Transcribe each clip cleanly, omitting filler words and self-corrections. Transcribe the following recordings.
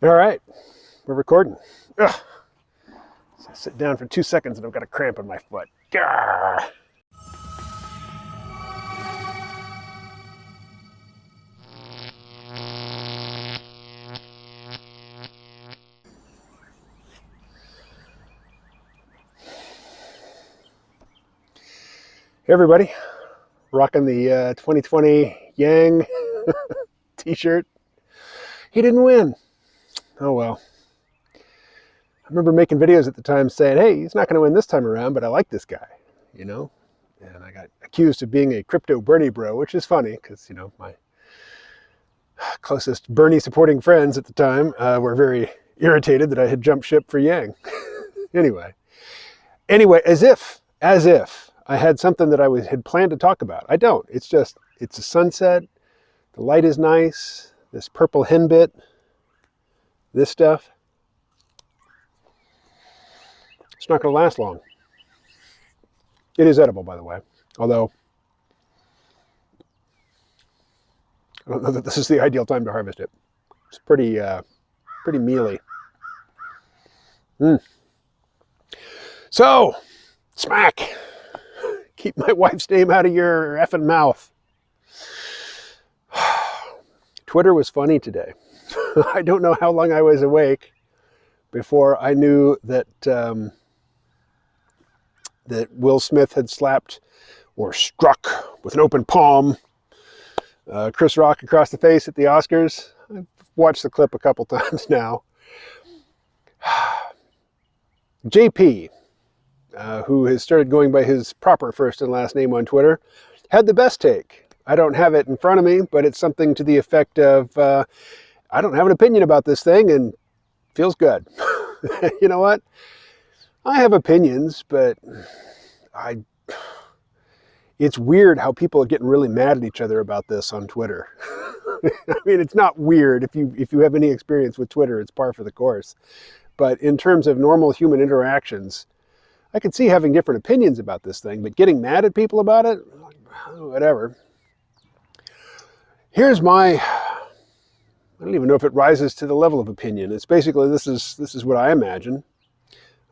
All right, we're recording. Ugh. So I sit down for 2 seconds and I've got a cramp in my foot. Gah! Hey everybody, rocking the 2020 Yang t-shirt. He didn't win. Oh well. I remember making videos at the time saying, hey, he's not going to win this time around, but I like this guy, you know? And I got accused of being a crypto Bernie bro, which is funny because, you know, my closest Bernie supporting friends at the time were very irritated that I had jumped ship for Yang. Anyway, as if I had something that I had planned to talk about. I don't. It's just, it's a sunset. The light is nice. This purple henbit. This stuff. It's not going to last long. It is edible, by the way. Although, I don't know that this is the ideal time to harvest it. It's pretty mealy. So, smack. Keep my wife's name out of your effing mouth. Twitter was funny today. I don't know how long I was awake before I knew that that Will Smith had slapped or struck with an open palm Chris Rock across the face at the Oscars. I've watched the clip a couple times now. JP, who has started going by his proper first and last name on Twitter, had the best take. I don't have it in front of me, but it's something to the effect of, I don't have an opinion about this thing and feels good. You know what? I have opinions, but it's weird how people are getting really mad at each other about this on Twitter. I mean, it's not weird. If you have any experience with Twitter, it's par for the course. But in terms of normal human interactions, I could see having different opinions about this thing, but getting mad at people about it, whatever. Here's my, I don't even know if it rises to the level of opinion. It's basically, this is what I imagine.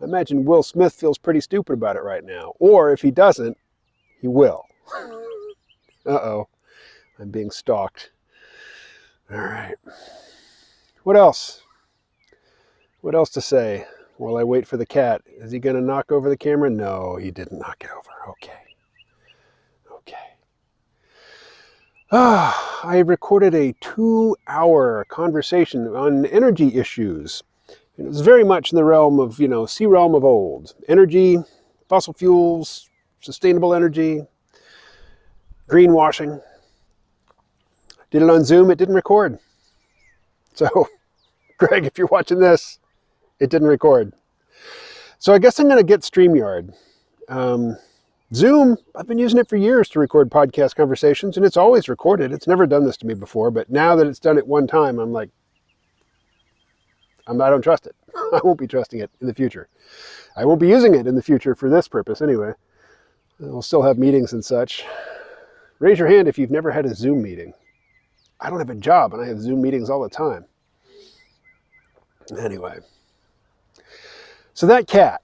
I imagine Will Smith feels pretty stupid about it right now. Or if he doesn't, he will. Uh-oh. I'm being stalked. All right. What else? What else to say while I wait for the cat? Is he going to knock over the camera? No, he didn't knock it over. Okay. I recorded a 2-hour conversation on energy issues. It was very much in the realm of, sea realm of old. Energy, fossil fuels, sustainable energy, greenwashing. Did it on Zoom, it didn't record. So, Greg, if you're watching this, it didn't record. So I guess I'm going to get StreamYard. Zoom, I've been using it for years to record podcast conversations, and it's always recorded. It's never done this to me before, but now that it's done it one time, I'm like, I don't trust it. I won't be trusting it in the future. I won't be using it in the future for this purpose anyway. We'll still have meetings and such. Raise your hand if you've never had a Zoom meeting. I don't have a job, and I have Zoom meetings all the time. Anyway. So that cat,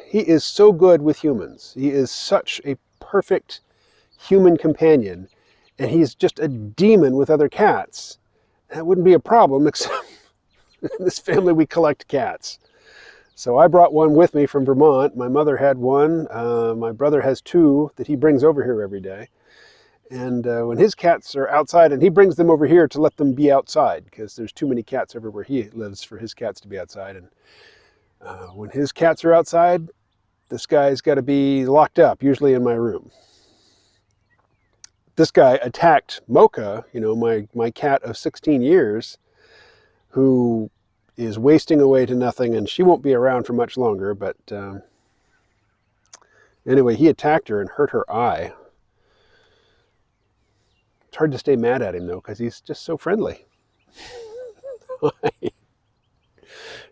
he is so good with humans. He is such a perfect human companion, and he's just a demon with other cats. That wouldn't be a problem, except in this family we collect cats. So I brought one with me from Vermont. My mother had one. My brother has 2 that he brings over here every day. And when his cats are outside, and he brings them over here to let them be outside, because there's too many cats everywhere he lives for his cats to be outside. And when his cats are outside, this guy's got to be locked up, usually in my room. This guy attacked Mocha, my cat of 16 years, who is wasting away to nothing, and she won't be around for much longer. But anyway, he attacked her and hurt her eye. It's hard to stay mad at him, though, because he's just so friendly. And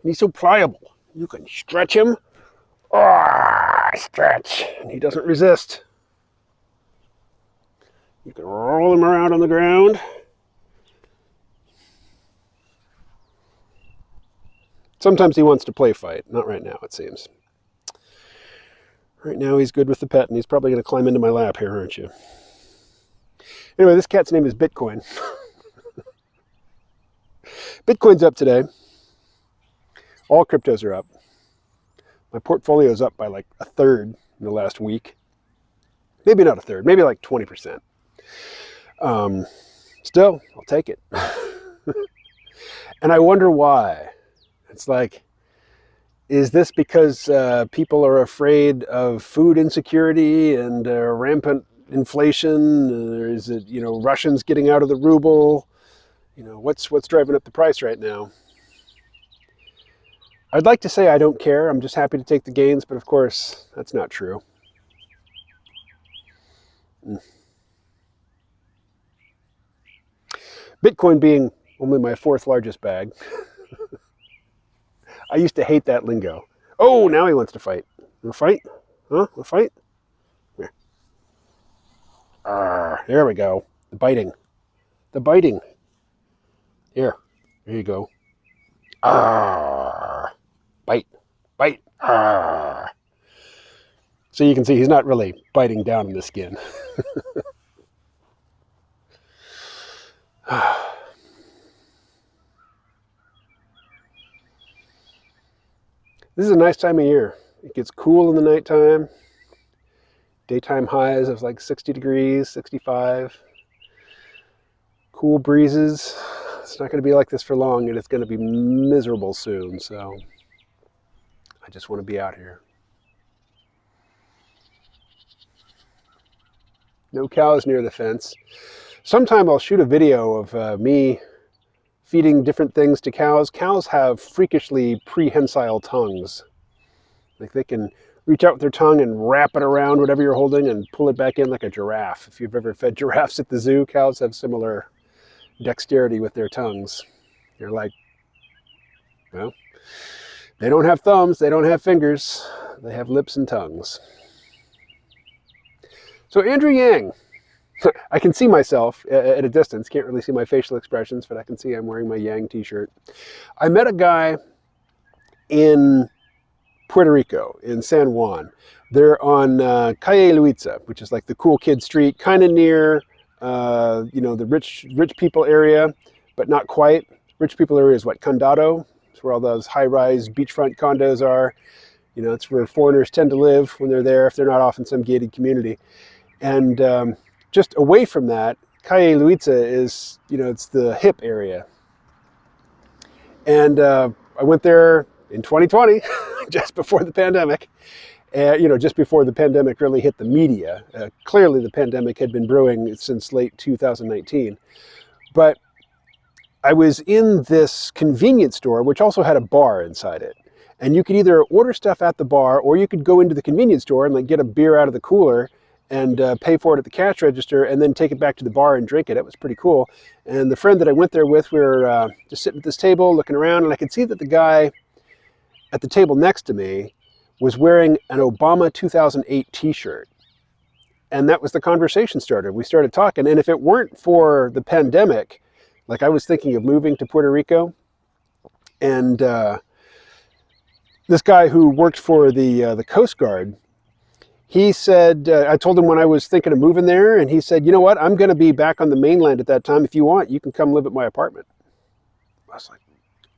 he's so pliable. You can stretch him. Stretch. And he doesn't resist. You can roll him around on the ground. Sometimes he wants to play fight. Not right now, it seems. Right now he's good with the pet, and he's probably going to climb into my lap here, aren't you? Anyway, this cat's name is Bitcoin. Bitcoin's up today. All cryptos are up. My portfolio is up by like a third in the last week. Maybe not a third, maybe like 20%. Still, I'll take it. And I wonder why. It's like, is this because people are afraid of food insecurity and rampant inflation? Or is it, Russians getting out of the ruble? What's driving up the price right now? I'd like to say I don't care. I'm just happy to take the gains, but of course, that's not true. Bitcoin being only my fourth largest bag. I used to hate that lingo. Oh, now he wants to fight. Want to fight? Huh? Want to fight? Here. There we go. The biting. The biting. Here. There you go. Bite. Bite. So you can see he's not really biting down in the skin. This is a nice time of year. It gets cool in the nighttime. Daytime highs of like 60 degrees, 65. Cool breezes. It's not going to be like this for long, and it's going to be miserable soon, so I just want to be out here. No cows near the fence. Sometime I'll shoot a video of me feeding different things to cows. Cows have freakishly prehensile tongues. Like they can reach out with their tongue and wrap it around whatever you're holding and pull it back in like a giraffe. If you've ever fed giraffes at the zoo, cows have similar dexterity with their tongues. You're like, well, they don't have thumbs, they don't have fingers, they have lips and tongues. So Andrew Yang, I can see myself at a distance, can't really see my facial expressions, but I can see I'm wearing my Yang t-shirt. I met a guy in Puerto Rico, in San Juan. They're on Calle Luisa, which is like the cool kid street, kind of near, the rich people area, but not quite. Rich people area is what, Condado? It's where all those high-rise beachfront condos are. It's where foreigners tend to live when they're there, if they're not off in some gated community. And just away from that, Calle Luisa is, it's the hip area. And I went there in 2020, just before the pandemic. Just before the pandemic really hit the media. Clearly the pandemic had been brewing since late 2019. But I was in this convenience store, which also had a bar inside it. And you could either order stuff at the bar, or you could go into the convenience store and like get a beer out of the cooler and pay for it at the cash register and then take it back to the bar and drink it. It was pretty cool. And the friend that I went there with, we were just sitting at this table looking around, and I could see that the guy at the table next to me was wearing an Obama 2008 t-shirt. And that was the conversation starter. We started talking, and if it weren't for the pandemic, like I was thinking of moving to Puerto Rico, and this guy who worked for the Coast Guard, he said, I told him when I was thinking of moving there, and he said, you know what, I'm going to be back on the mainland at that time. If you want, you can come live at my apartment. I was like,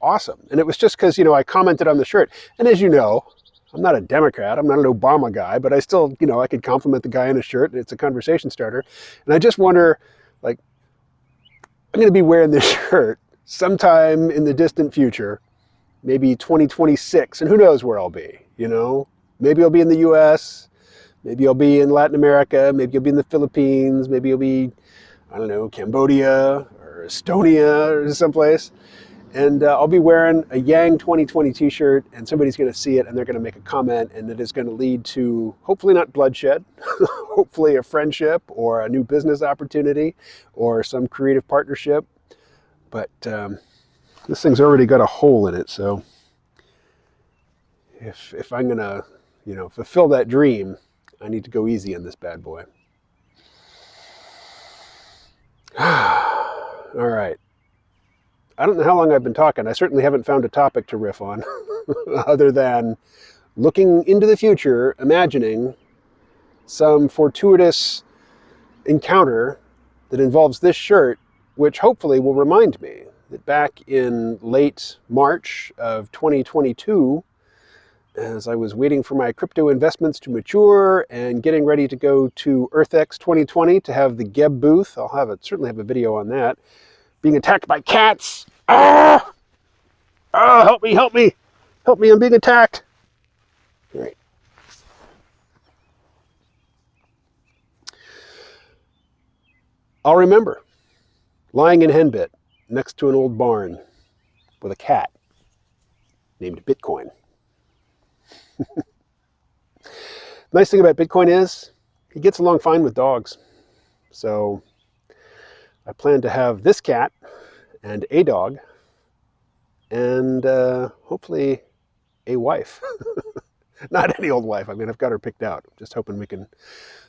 awesome. And it was just because, I commented on the shirt. And as you know, I'm not a Democrat, I'm not an Obama guy, but I still, I could compliment the guy in a shirt, and it's a conversation starter. And I just wonder, like, I'm going to be wearing this shirt sometime in the distant future, maybe 2026, and who knows where I'll be, Maybe I'll be in the US, maybe I'll be in Latin America, maybe I'll be in the Philippines, maybe I'll be, I don't know, Cambodia or Estonia or someplace. And I'll be wearing a Yang 2020 t-shirt, and somebody's going to see it and they're going to make a comment, and it is going to lead to hopefully not bloodshed, hopefully a friendship or a new business opportunity or some creative partnership. But this thing's already got a hole in it, so if I'm going to, fulfill that dream, I need to go easy on this bad boy. All right. I don't know how long I've been talking. I certainly haven't found a topic to riff on other than looking into the future, imagining some fortuitous encounter that involves this shirt, which hopefully will remind me that back in late March of 2022, as I was waiting for my crypto investments to mature and getting ready to go to EarthX 2020 to have the Geb booth, certainly have a video on that, being attacked by cats. Ah! Ah, help me, help me. Help me, I'm being attacked. All right. I'll remember lying in henbit next to an old barn with a cat named Bitcoin. Nice thing about Bitcoin is he gets along fine with dogs. So I plan to have this cat and a dog and hopefully a wife. Not any old wife. I mean, I've got her picked out. I'm just hoping we can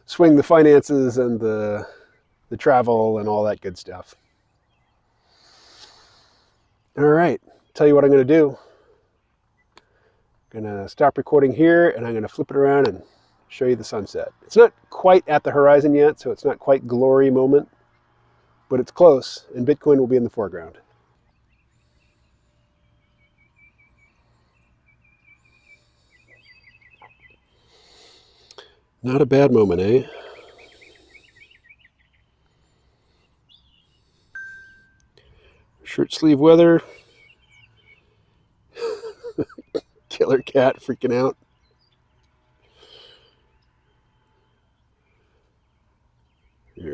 swing the finances and the travel and all that good stuff. All right. Tell you what I'm going to do. I'm going to stop recording here and I'm going to flip it around and show you the sunset. It's not quite at the horizon yet, so it's not quite glory moment, but it's close, and Bitcoin will be in the foreground. Not a bad moment, eh? Shirt sleeve weather. Killer cat freaking out. All